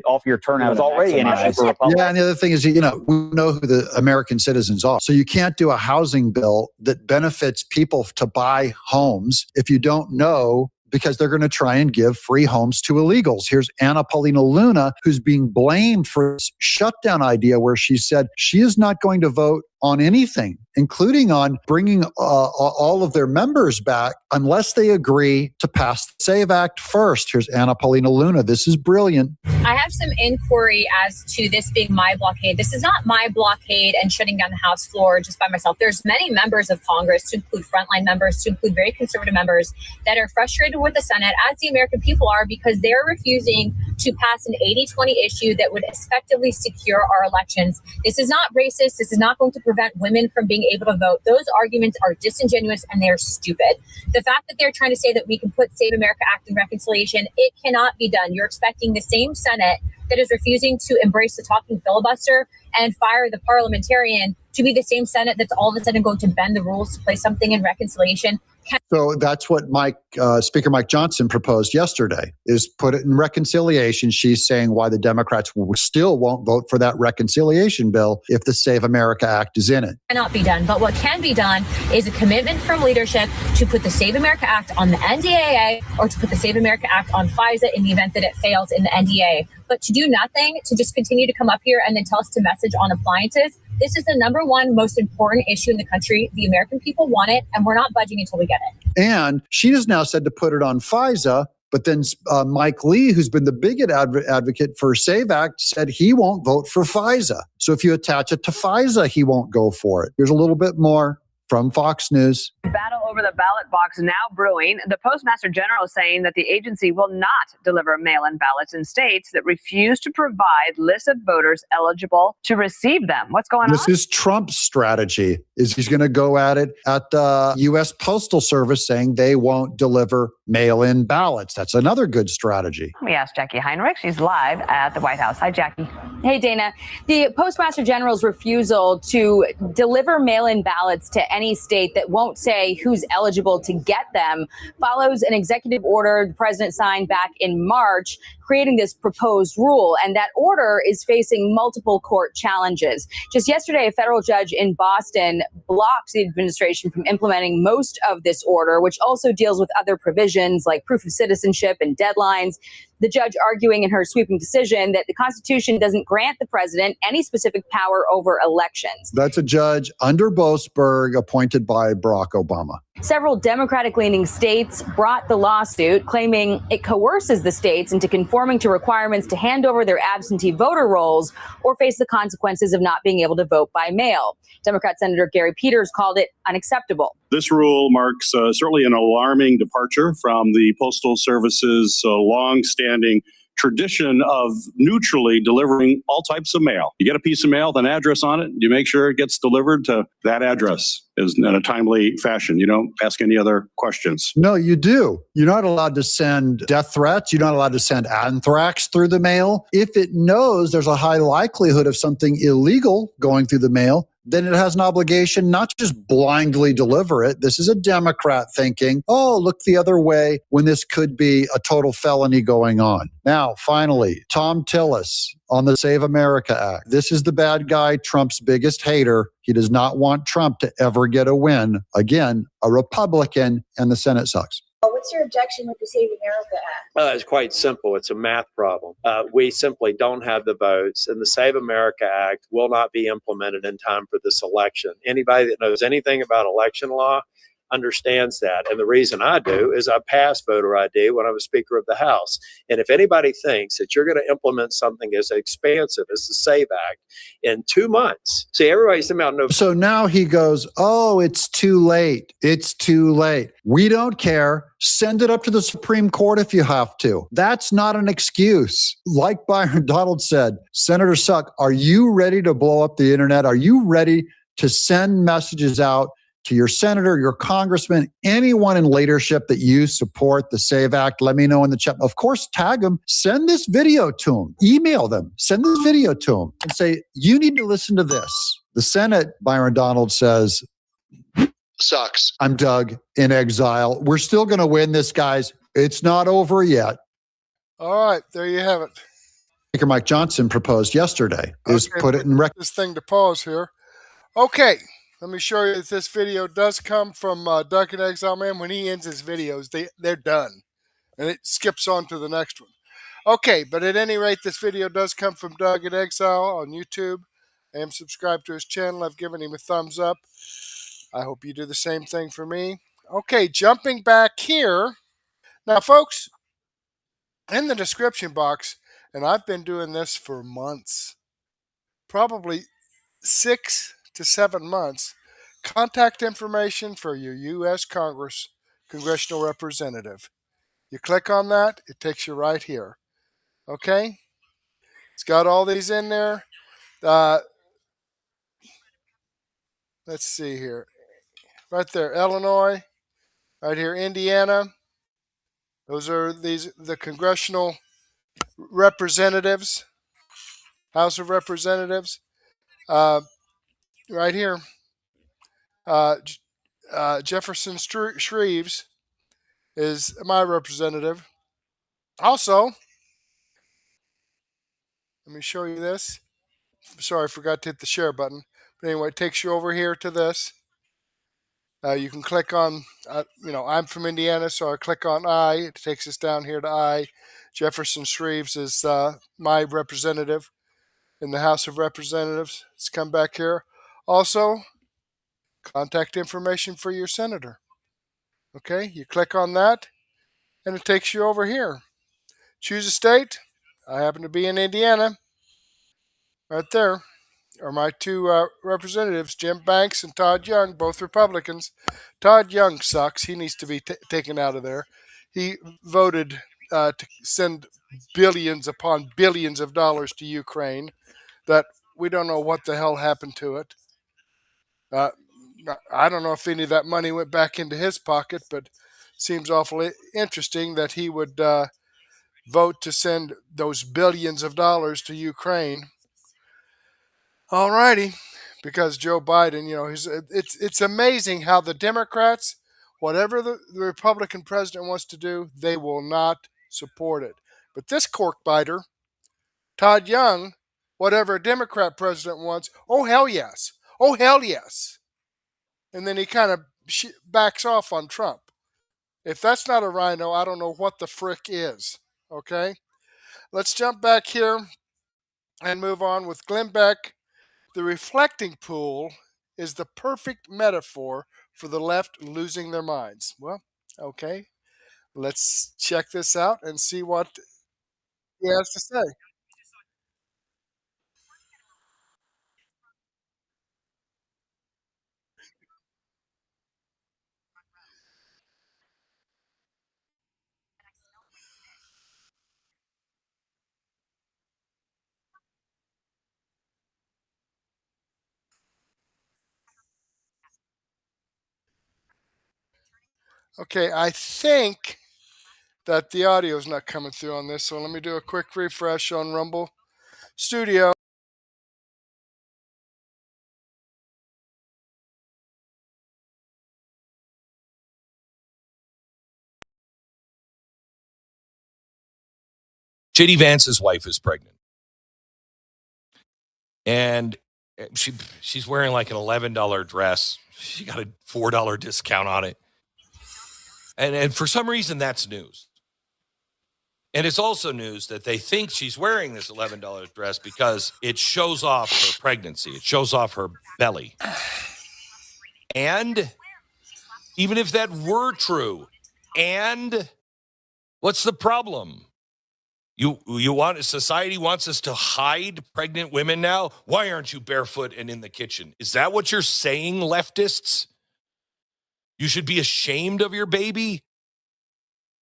off-year turnout is already an issue for Republicans. Yeah, and the other thing is, we know who the American citizens are. So you can't do a housing bill that benefits people to buy homes if you don't know, because they're going to try and give free homes to illegals. Here's Anna Paulina Luna, who's being blamed for this shutdown idea where she said she is not going to vote on anything, including on bringing all of their members back unless they agree to pass the SAVE Act first. Here's Anna Paulina Luna. This is brilliant. I have some inquiry as to this being my blockade. This is not my blockade and shutting down the House floor just by myself. There's many members of Congress, to include frontline members, to include very conservative members, that are frustrated with the Senate, as the American people are, because they're refusing to pass an 80-20 issue that would effectively secure our elections. This is not racist. This is not going to prevent women from being able to vote. Those arguments are disingenuous and they're stupid. The fact that they're trying to say that we can put Save America Act in reconciliation, it cannot be done. You're expecting the same Senate that is refusing to embrace the talking filibuster and fire the parliamentarian to be the same Senate that's all of a sudden going to bend the rules to place something in reconciliation. So that's what Speaker Mike Johnson proposed yesterday, is put it in reconciliation. She's saying why the Democrats still won't vote for that reconciliation bill if the Save America Act is in it. Cannot be done. But what can be done is a commitment from leadership to put the Save America Act on the NDAA or to put the Save America Act on FISA in the event that it fails in the NDAA. But to do nothing, to just continue to come up here and then tell us to message on appliances, this is the number one most important issue in the country. The American people want it, and we're not budging until we get it. And she has now said to put it on FISA, but then Mike Lee, who's been the bigot advocate for SAVE Act, said he won't vote for FISA. So if you attach it to FISA, he won't go for it. Here's a little bit more from Fox News. Battle over the ballot box now brewing. The Postmaster General is saying that the agency will not deliver mail-in ballots in states that refuse to provide lists of voters eligible to receive them. What's going on? This is Trump's strategy, is he's going to go at it at the U.S. Postal Service, saying they won't deliver mail-in ballots. That's another good strategy. We asked Jackie Heinrich. She's live at the White House. Hi, Jackie. Hey, Dana. The Postmaster General's refusal to deliver mail-in ballots to any state that won't say who's eligible to get them follows an executive order the president signed back in March, creating this proposed rule. And that order is facing multiple court challenges. Just yesterday, a federal judge in Boston blocked the administration from implementing most of this order, which also deals with other provisions like proof of citizenship and deadlines. The judge arguing in her sweeping decision that the Constitution doesn't grant the president any specific power over elections. That's a judge under Boasberg, appointed by Barack Obama. Several Democratic-leaning states brought the lawsuit, claiming it coerces the states into conforming to requirements to hand over their absentee voter rolls or face the consequences of not being able to vote by mail. Democrat Senator Gary Peters called it unacceptable. This rule marks certainly an alarming departure from the Postal Service's long-standing tradition of neutrally delivering all types of mail. You get a piece of mail with an address on it, you make sure it gets delivered to that address in a timely fashion. You don't ask any other questions. No, you do. You're not allowed to send death threats. You're not allowed to send anthrax through the mail. If it knows there's a high likelihood of something illegal going through the mail, then it has an obligation not to just blindly deliver it. This is a Democrat thinking, oh, look the other way when this could be a total felony going on. Now, finally, Tom Tillis on the Save America Act. This is the bad guy, Trump's biggest hater. He does not want Trump to ever get a win. Again, a Republican, and the Senate sucks. What's your objection with the Save America Act? It's quite simple. It's a math problem. We simply don't have the votes, and the Save America Act will not be implemented in time for this election. Anybody that knows anything about election law understands that. And the reason I do is I passed voter ID when I was Speaker of the House. And if anybody thinks that you're going to implement something as expansive as the SAVE Act in 2 months, see, everybody's about no. So now he goes, oh, it's too late. It's too late. We don't care. Send it up to the Supreme Court if you have to. That's not an excuse. Like Byron Donald said, Senator Suck, are you ready to blow up the internet? Are you ready to send messages out to your senator, your congressman, anyone in leadership that you support the SAVE Act? Let me know in the chat. Of course, tag them. Send this video to them. Email them. Send this video to them and say, you need to listen to this. The Senate, Byron Donald says, sucks. I'm Doug in exile. We're still going to win this, guys. It's not over yet. All right, there you have it. Speaker Mike Johnson proposed yesterday is put it in this thing to pause here. Okay. Let me show you that this video does come from Doug in Exile, man. When he ends his videos, they're done. And it skips on to the next one. Okay, but at any rate, this video does come from Doug in Exile on YouTube. I am subscribed to his channel. I've given him a thumbs up. I hope you do the same thing for me. Okay, jumping back here. Now, folks, in the description box, and I've been doing this for months, probably 6 to 7 months, contact information for your U.S. Congressional Representative. You click on that, it takes you right here. Okay? It's got all these in there. Let's see here. Right there, Illinois. Right here, Indiana. Those are the Congressional Representatives, House of Representatives. Right here. Jefferson Shreves is my representative. Also, let me show you this. Sorry, I forgot to hit the share button. But anyway, it takes you over here to this. You can click on, I'm from Indiana, so I click on I. It takes us down here to I. Jefferson Shreves is my representative in the House of Representatives. Let's come back here. Also, contact information for your senator. Okay, you click on that, and it takes you over here. Choose a state. I happen to be in Indiana. Right there are my two representatives, Jim Banks and Todd Young, both Republicans. Todd Young sucks. He needs to be taken out of there. He voted to send billions upon billions of dollars to Ukraine that we don't know what the hell happened to it. I don't know if any of that money went back into his pocket, but seems awfully interesting that he would vote to send those billions of dollars to Ukraine. All righty, because Joe Biden, it's amazing how the Democrats, whatever the Republican president wants to do, they will not support it. But this cork biter, Todd Young, whatever a Democrat president wants, oh hell yes, oh hell yes. And then he kind of backs off on Trump. If that's not a rhino, I don't know what the frick is. Okay, let's jump back here and move on with Glenn Beck. The reflecting pool is the perfect metaphor for the left losing their minds. Well, okay, let's check this out and see what he has to say. Okay, I think that the audio is not coming through on this, so let me do a quick refresh on Rumble Studio. J.D. Vance's wife is pregnant. And she's wearing like an $11 dress. She got a $4 discount on it. And for some reason, that's news. And it's also news that they think she's wearing this $11 dress because it shows off her pregnancy. It shows off her belly. And even if that were true, and what's the problem? Society wants us to hide pregnant women now? Why aren't you barefoot and in the kitchen? Is that what you're saying, leftists? You should be ashamed of your baby?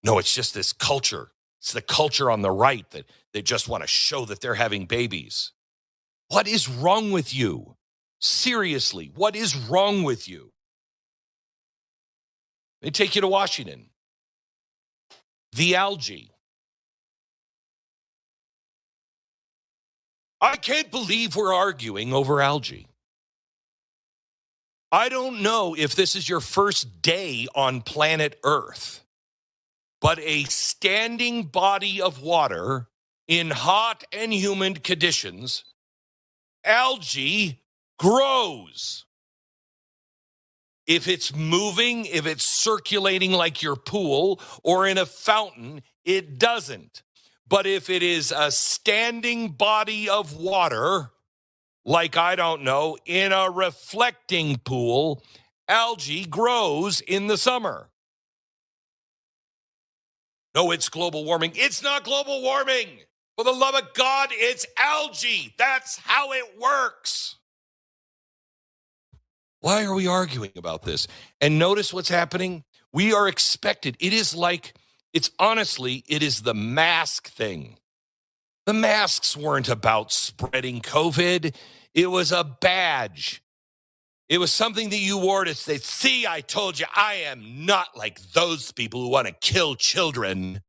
No, it's just this culture. It's the culture on the right that they just want to show that they're having babies. What is wrong with you? Seriously, what is wrong with you? They take you to Washington. The algae. I can't believe we're arguing over algae. I don't know if this is your first day on planet Earth, but a standing body of water in hot and humid conditions, algae grows. If it's moving, if it's circulating like your pool or in a fountain, it doesn't. But if it is a standing body of water, like, I don't know, in a reflecting pool, algae grows in the summer. No, it's global warming. It's not global warming. For the love of God, it's algae. That's how it works. Why are we arguing about this? And notice what's happening. We are expected. It is the mask thing. The masks weren't about spreading COVID. It was a badge. It was something that you wore to say, see, I told you, I am not like those people who want to kill children.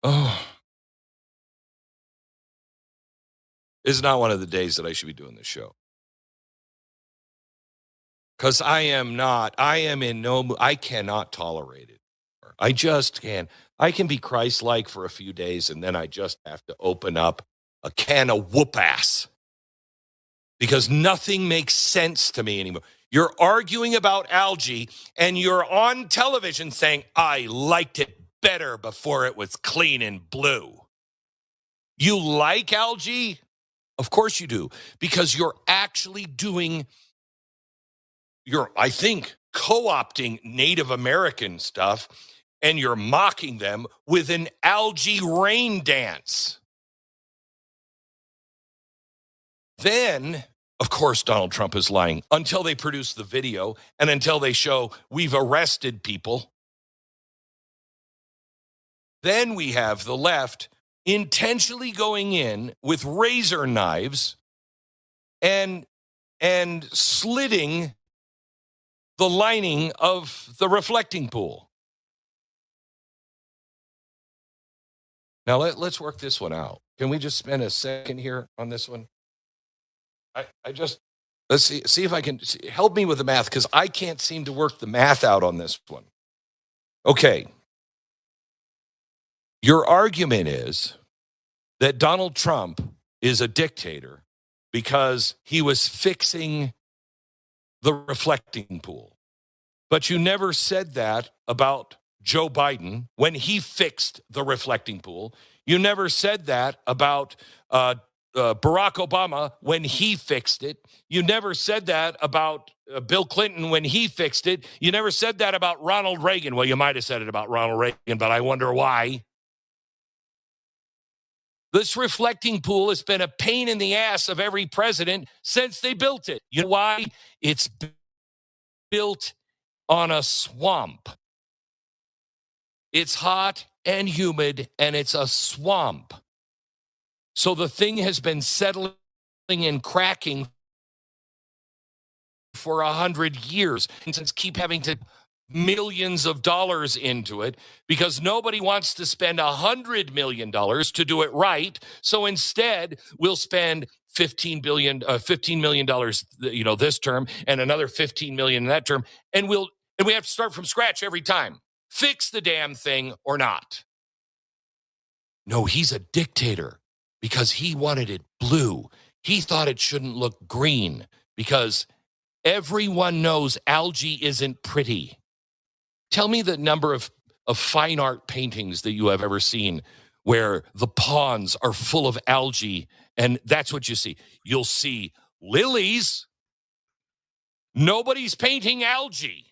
Oh. It's not one of the days that I should be doing this show. Because I cannot tolerate it. I just can't. I can be Christ-like for a few days, and then I just have to open up a can of whoop-ass. Because nothing makes sense to me anymore. You're arguing about algae, and you're on television saying, I liked it better before it was clean and blue. You like algae? Of course you do. Because you're actually I think, co-opting Native American stuff, and you're mocking them with an algae rain dance. Then, of course, Donald Trump is lying until they produce the video and until they show we've arrested people. Then we have the left intentionally going in with razor knives and slitting the lining of the reflecting pool. Now let's work this one out. Can we just spend a second here on this one? Let's see if I can help me with the math, because I can't seem to work the math out on this one. Okay. Your argument is that Donald Trump is a dictator because he was fixing the reflecting pool. But you never said that about Joe Biden when he fixed the reflecting pool. You never said that about Barack Obama when he fixed it. You never said that about Bill Clinton when he fixed it. You never said that about Ronald Reagan. Well, you might have said it about Ronald Reagan, but I wonder why. This reflecting pool has been a pain in the ass of every president since they built it. You know why? It's built on a swamp. It's hot and humid, and it's a swamp. So the thing has been settling and cracking for 100 years. And since keep having to millions of dollars into it because nobody wants to spend $100 million to do it right. So instead, we'll spend $15 million, this term, and another $15 million in that term, and we have to start from scratch every time. Fix the damn thing or not. No, he's a dictator. because he wanted it blue. He thought it shouldn't look green because everyone knows algae isn't pretty. Tell me the number of fine art paintings that you have ever seen where the ponds are full of algae, and that's what you see. You'll see lilies. Nobody's painting algae.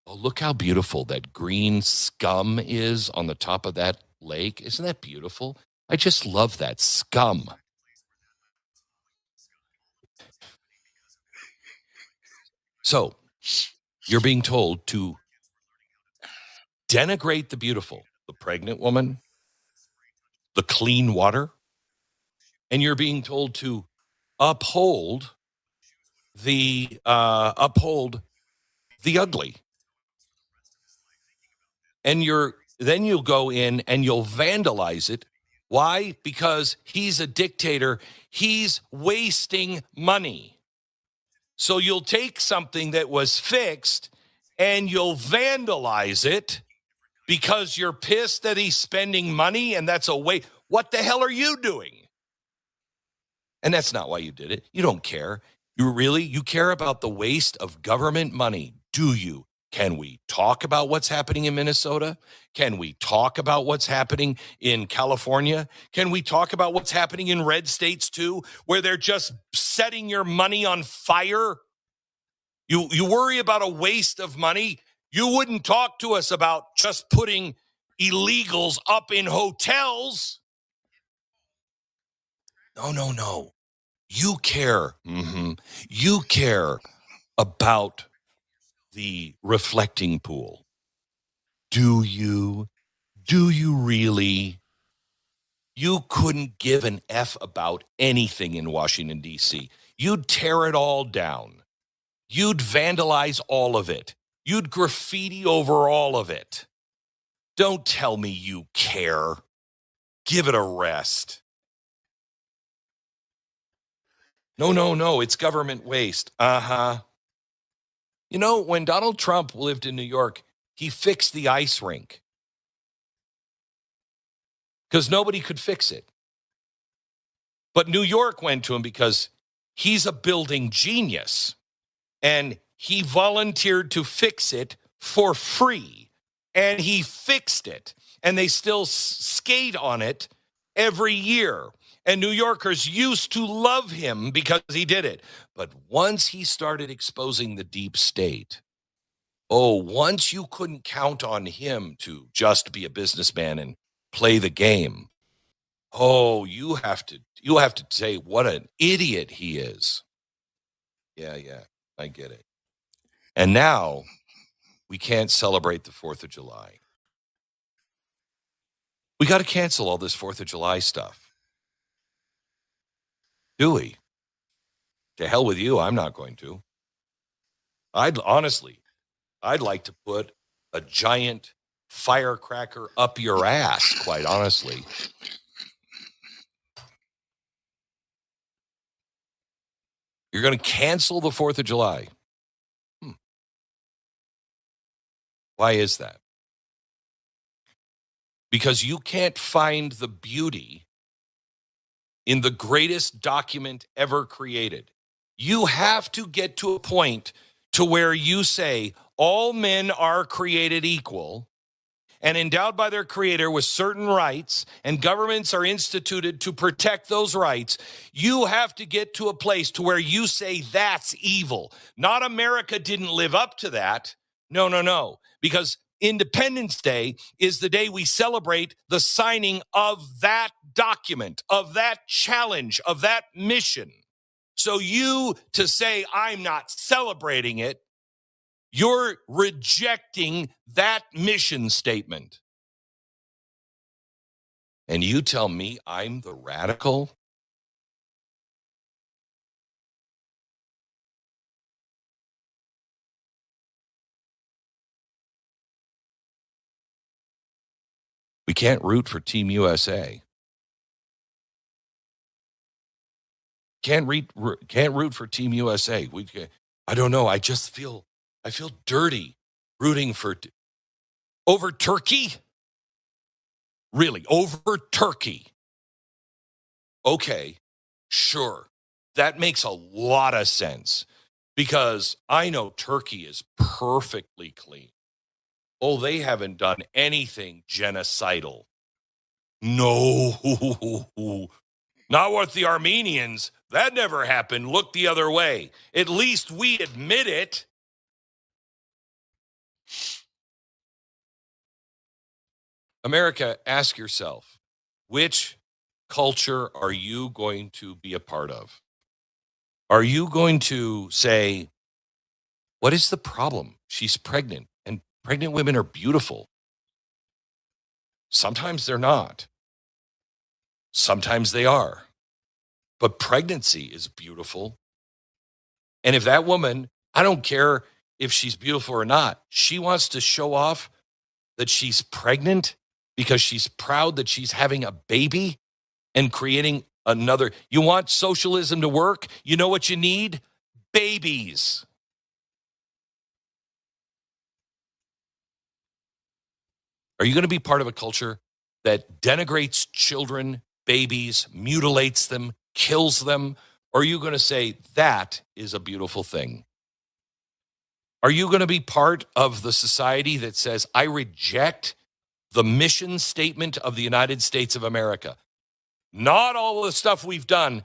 Oh, look how beautiful that green scum is on the top of that lake. Isn't that beautiful? I just love that scum. So you're being told to denigrate the beautiful, the pregnant woman, the clean water, and you're being told to uphold the ugly. And then you'll go in and you'll vandalize it. Why? Because he's a dictator. He's wasting money. So you'll take something that was fixed and you'll vandalize it because you're pissed that he's spending money and that's a waste. What the hell are you doing? And that's not why you did it. You don't care. You care about the waste of government money, do you? Can we talk about what's happening in Minnesota? Can we talk about what's happening in California? Can we talk about what's happening in red states too, where they're just setting your money on fire? You worry about a waste of money. You wouldn't talk to us about just putting illegals up in hotels. No. You care. You care about the reflecting pool. Do you? Do you really? You couldn't give an F about anything in Washington, D.C. You'd tear it all down. You'd vandalize all of it. You'd graffiti over all of it. Don't tell me you care. Give it a rest. No. It's government waste. You know, when Donald Trump lived in New York, he fixed the ice rink because nobody could fix it. But New York went to him because he's a building genius, and he volunteered to fix it for free, and he fixed it, and they still skate on it every year. And New Yorkers used to love him because he did it. But once he started exposing the deep state, once you couldn't count on him to just be a businessman and play the game, you have to say what an idiot he is. Yeah, I get it. And now we can't celebrate the 4th of July. We got to cancel all this 4th of July stuff. Do we? To hell with you, I'm not going to. I'd like to put a giant firecracker up your ass, quite honestly. You're going to cancel the 4th of July. Why is that? Because you can't find the beauty in the greatest document ever created. You have to get to a point to where you say all men are created equal and endowed by their creator with certain rights, and governments are instituted to protect those rights. You have to get to a place to where you say that's evil. Not America didn't live up to that. No. Because Independence Day is the day we celebrate the signing of that document, of that challenge, of that mission. So you to say I'm not celebrating it, you're rejecting that mission statement. And you tell me I'm the radical? We can't root for Team USA. Can't root for Team USA. I don't know. I feel dirty rooting for over Turkey. Really, over Turkey. Okay, sure. That makes a lot of sense because I know Turkey is perfectly clean. Oh, they haven't done anything genocidal. No, not with the Armenians. That never happened. Look the other way. At least we admit it. America, ask yourself, which culture are you going to be a part of? Are you going to say, what is the problem? She's pregnant, and pregnant women are beautiful. Sometimes they're not. Sometimes they are. But pregnancy is beautiful. And if that woman, I don't care if she's beautiful or not, she wants to show off that she's pregnant because she's proud that she's having a baby and creating another. You want socialism to work? You know what you need? Babies. Are you going to be part of a culture that denigrates children, babies, mutilates them, kills them? Or are you going to say that is a beautiful thing? Are you going to be part of the society that says, I reject the mission statement of the United States of America? Not all the stuff we've done.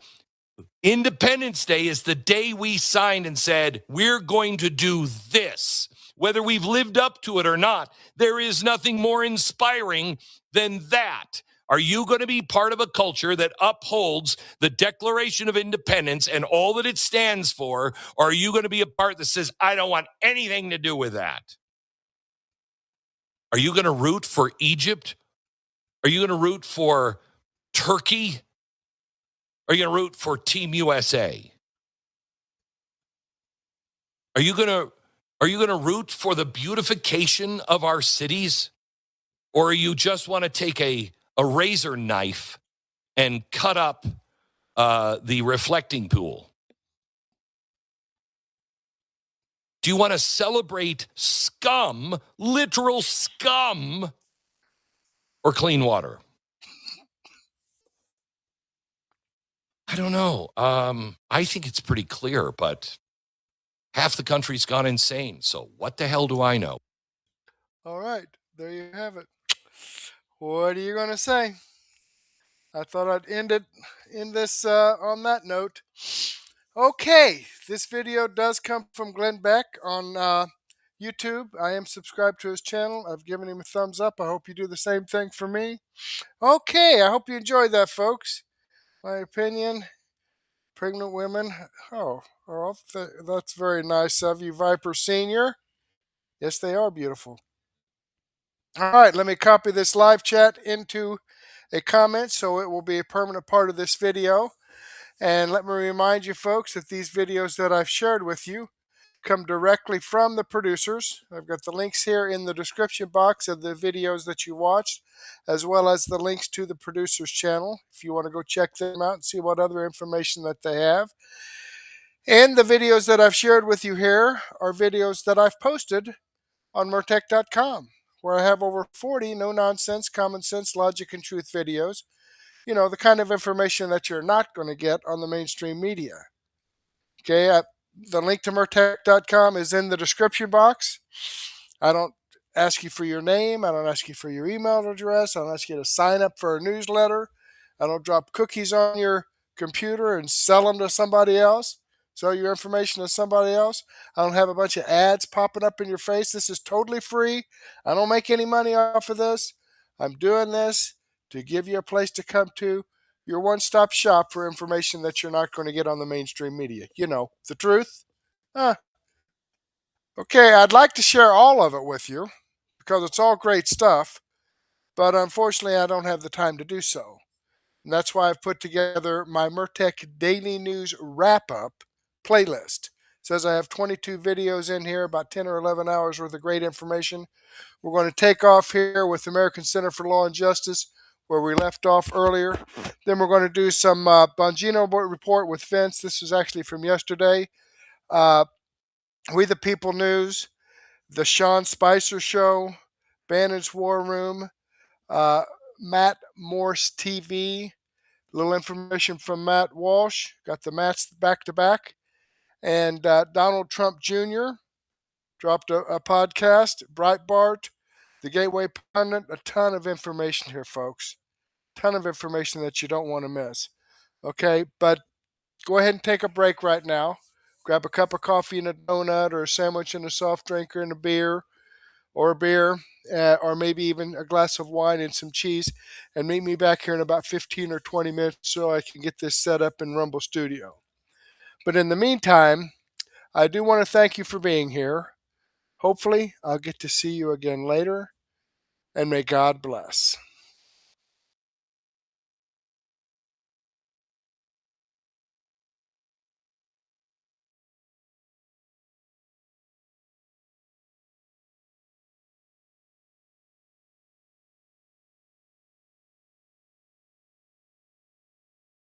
Independence Day is the day we signed and said, we're going to do this. Whether we've lived up to it or not, there is nothing more inspiring than that. Are you going to be part of a culture that upholds the Declaration of Independence and all that it stands for? Or are you going to be a part that says, I don't want anything to do with that? Are you going to root for Egypt? Are you going to root for Turkey? Are you going to root for Team USA? Are you going to root for the beautification of our cities? Or you just want to take a razor knife and cut up the reflecting pool? Do you want to celebrate scum, literal scum, or clean water? I don't know. I think it's pretty clear, but half the country's gone insane. So what the hell do I know? All right, there you have it. What are you going to say? I thought I'd end this on that note. Okay, this video does come from Glenn Beck on YouTube. I am subscribed to his channel. I've given him a thumbs up. I hope you do the same thing for me. Okay, I hope you enjoyed that, folks. My opinion, pregnant women. Oh, that's very nice of you, Viper Senior. Yes, they are beautiful. All right, let me copy this live chat into a comment so it will be a permanent part of this video. And let me remind you folks that these videos that I've shared with you come directly from the producers. I've got the links here in the description box of the videos that you watched, as well as the links to the producers channel if you want to go check them out and see what other information that they have. And the videos that I've shared with you here are videos that I've posted on Mertech.com, where I have over 40 no-nonsense, common sense, logic, and truth videos. You know, the kind of information that you're not going to get on the mainstream media. Okay, the link to Mertech.com is in the description box. I don't ask you for your name. I don't ask you for your email address. I don't ask you to sign up for a newsletter. I don't drop cookies on your computer and sell them to somebody else. Sell your information to somebody else. I don't have a bunch of ads popping up in your face. This is totally free. I don't make any money off of this. I'm doing this to give you a place to come to, your one-stop shop for information that you're not going to get on the mainstream media. You know, the truth. Okay, I'd like to share all of it with you because it's all great stuff, but unfortunately I don't have the time to do so. And that's why I've put together my Mertech Daily News Wrap-Up playlist. It says I have 22 videos in here, about 10 or 11 hours worth of great information. We're going to take off here with American Center for Law and Justice, where we left off earlier. Then we're going to do some Bongino report with Vince. This is actually from yesterday. We the People News, the Sean Spicer Show, Bannon's War Room, Matt Morse TV, A little information from Matt Walsh. Got the Matts back to back. And Donald Trump Jr. dropped a podcast. Breitbart, the Gateway Pundit. A ton of information here, folks. Ton of information that you don't want to miss. Okay, but go ahead and take a break right now. Grab a cup of coffee and a donut, or a sandwich and a soft drink, or a beer, or maybe even a glass of wine and some cheese, and meet me back here in about 15 or 20 minutes so I can get this set up in Rumble Studio. But in the meantime, I do want to thank you for being here. Hopefully, I'll get to see you again later, and may God bless.